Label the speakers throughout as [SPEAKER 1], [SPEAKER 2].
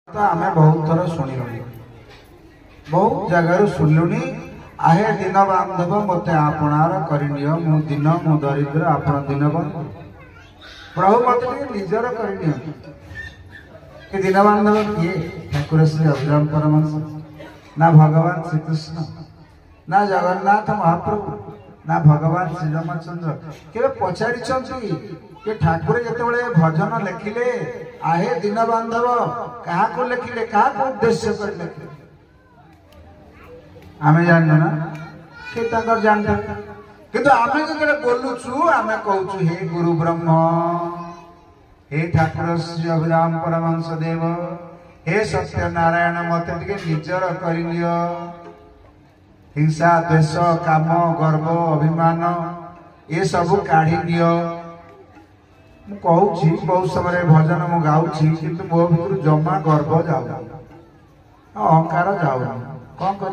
[SPEAKER 1] तो आम बहुत थर शुणु बहुत जगार शुणुनी आहे दिन बांधव मत आपणार करनिय मु दिन मु दरिद्र आपण दिन बंधु प्रभु मत निजर करनिय कि दिन बांधव किए ठाकुर श्री अभिराम परमहंस ना भगवान श्रीकृष्ण ना जगन्नाथ महाप्रभु ना भगवान श्री रामचंद्र के पचारि कि ठाकुर जिते भजन लिखिले आहे दिन बांधव क्या लिखिले क्या उद्देश्य कर लिखिले आमे जान ना से जानते किंतु आमे जो बोलुचु आमे कहूचु हे गुरु ब्रह्म हे ठाकुर श्री अभिराम परमहंस देव हे सत्य नारायण मत निजर करनिय हिंसा द्वेष काम गर्व अभिमान ये सब काढ़ी नियो कहूँ बहुत समय भजन मु गाऊँ किंतु मो भर जमा गर्व जाऊ अहंकार जाऊ कौन कर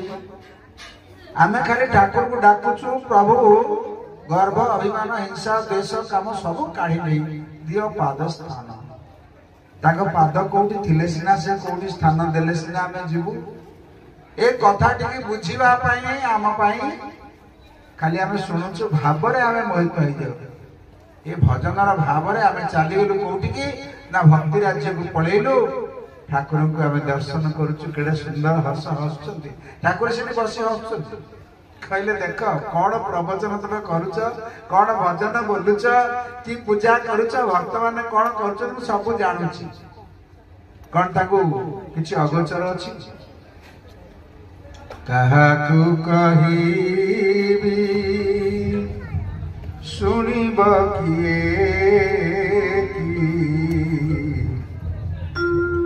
[SPEAKER 1] आमे खाली ठाकुर को डाकुचु प्रभु गर्व अभिमान हिंसा द्वेष काम सब काढ़ी नहीं दियो पाद स्थान ताको पाद कोठी थिले सिना से कोठी स्थान देले सिना आमे जीवु ए कथा टिके बुझीबा पई आम पई खाली आमे सुनुचु भाबरे आमे मोहित होई जाऊ ये भजनर भाव आम चलीगलु कौटी की ना भक्ति राज्य को पलैलु ठाकुर को आम दर्शन करुचु केड़े सुंदर हस हसुंट ठाकुर से बस हसुंट कहले देख कौन प्रवचन तुम करुच कौन भजन बोलुच कि पूजा करुच भक्त मैंने कौन कर सब जानूची कौन ताकू किसी अगोचर अच्छी काहाकू कहिबी सुनिब किए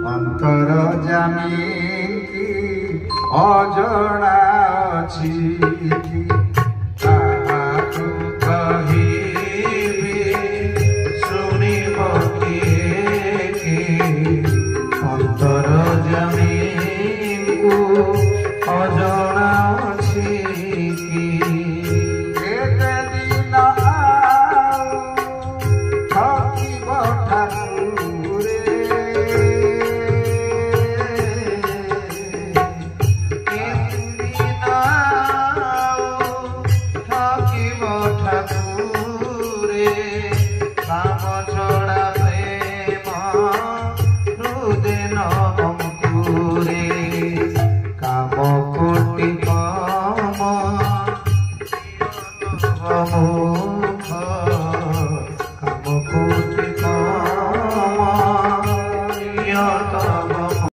[SPEAKER 1] अंतर जामी की अजଣା अछि।